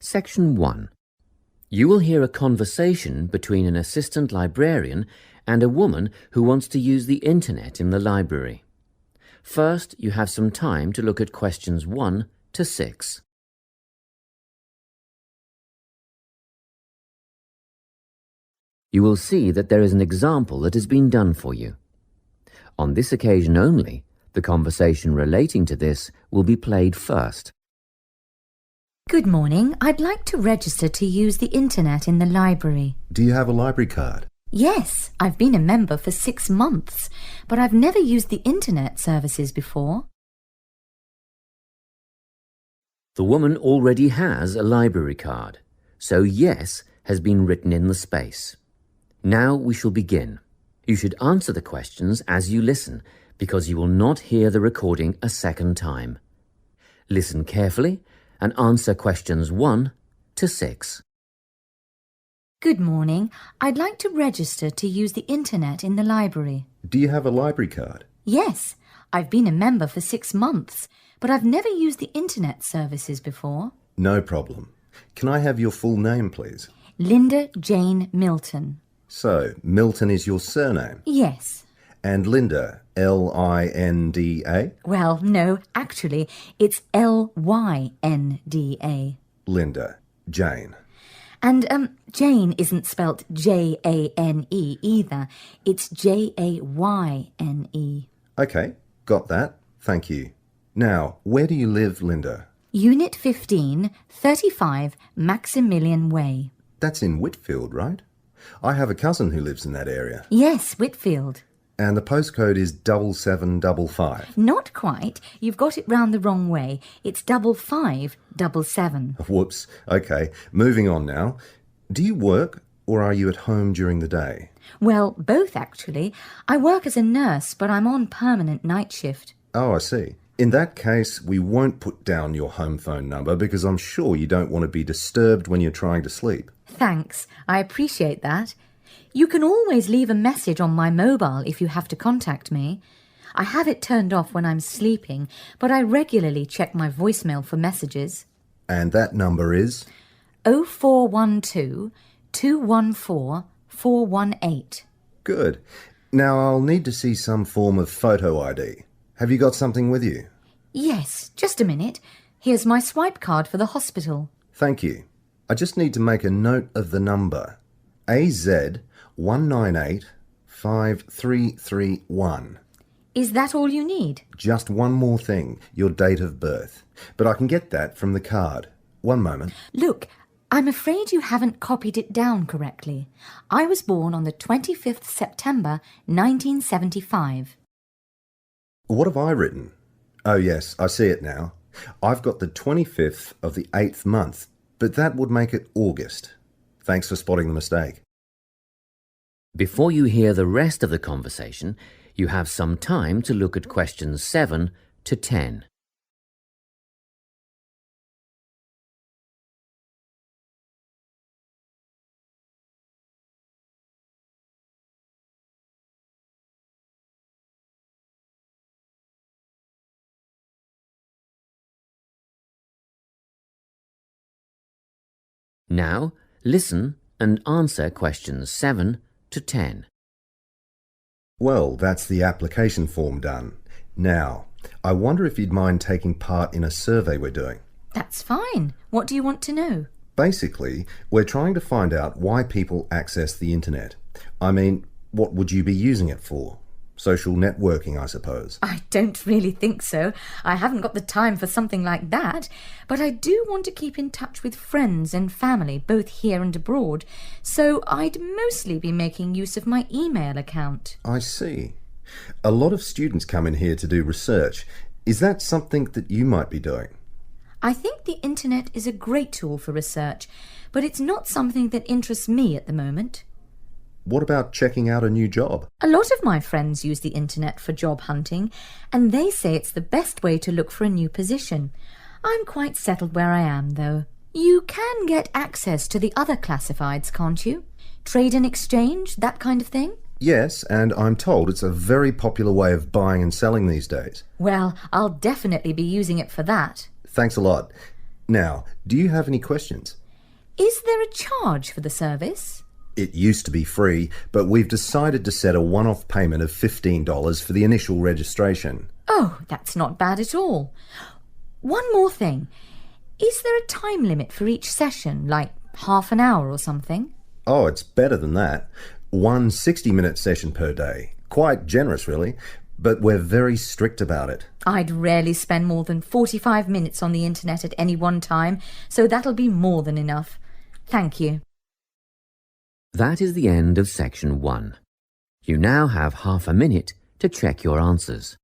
Section 1. You will hear a conversation between an assistant librarian and a woman who wants to use the internet in the library. First, you have some time to look at questions 1 to 6. You will see that there is an example that has been done for you. On this occasion only, the conversation relating to this will be played first. Good morning. I'd like to register to use the internet in the library. Do you have a library card? Yes, I've been a member for 6 months, but I've never used the internet services before. The woman already has a library card, so yes has been written in the space. Now we shall begin. You should answer the questions as you listen, because you will not hear the recording a second time. Listen carefully and answer questions 1 to 6. Good morning. I'd like to register to use the internet in the library. Do you have a library card? Yes, I've been a member for 6 months, but I've never used the internet services before. No problem. Can I have your full name, please? Linda Jane Milton. So, Milton is your surname? Yes. And Linda, L-I-N-D-A? Well, no, actually, it's L-Y-N-D-A. Linda. Jane. And Jane isn't spelt J-A-N-E either. It's J-A-Y-N-E. OK, got that. Thank you. Now, where do you live, Linda? Unit 15, 35 Maximilian Way. That's in Whitfield, right? I have a cousin who lives in that area. Yes, Whitfield. And the postcode is 7755. Not quite. You've got it round the wrong way. It's 5577. Whoops. OK, moving on now. Do you work or are you at home during the day? Well, both actually. I work as a nurse, but I'm on permanent night shift. Oh, I see. In that case, we won't put down your home phone number because I'm sure you don't want to be disturbed when you're trying to sleep. Thanks. I appreciate that. You can always leave a message on my mobile if you have to contact me. I have it turned off when I'm sleeping, but I regularly check my voicemail for messages. And that number is? 0412 214 418. Good. Now I'll need to see some form of photo ID. Have you got something with you? Yes, just a minute. Here's my swipe card for the hospital. Thank you. I just need to make a note of the number. AZ1985331. Is that all you need? Just one more thing, your date of birth. But I can get that from the card. One moment. Look, I'm afraid you haven't copied it down correctly. I was born on the 25th September 1975. What have I written? Oh yes, I see it now. I've got the 25th of the 8th month, but that would make it August. Thanks for spotting the mistake. Before you hear the rest of the conversation, you have some time to look at questions 7 to 10. Now, listen and answer questions 7 to 10. Well, that's the application form done. Now, I wonder if you'd mind taking part in a survey we're doing. That's fine. What do you want to know? Basically, we're trying to find out why people access the internet. I mean, what would you be using it for? Social networking, I suppose. I don't really think so. I haven't got the time for something like that. But I do want to keep in touch with friends and family, both here and abroad. So I'd mostly be making use of my email account. I see. A lot of students come in here to do research. Is that something that you might be doing? I think the internet is a great tool for research, but it's not something that interests me at the moment. What about checking out a new job? A lot of my friends use the internet for job hunting, and they say it's the best way to look for a new position. I'm quite settled where I am, though. You can get access to the other classifieds, can't you? Trade and exchange, that kind of thing? Yes, and I'm told it's a very popular way of buying and selling these days. Well, I'll definitely be using it for that. Thanks a lot. Now, do you have any questions? Is there a charge for the service? It used to be free, but we've decided to set a one-off payment of $15 for the initial registration. Oh, that's not bad at all. One more thing. Is there a time limit for each session, like half an hour or something? Oh, it's better than that. One 60-minute session per day. Quite generous, really, but we're very strict about it. I'd rarely spend more than 45 minutes on the internet at any one time, so that'll be more than enough. Thank you. That is the end of section 1. You now have half a minute to check your answers.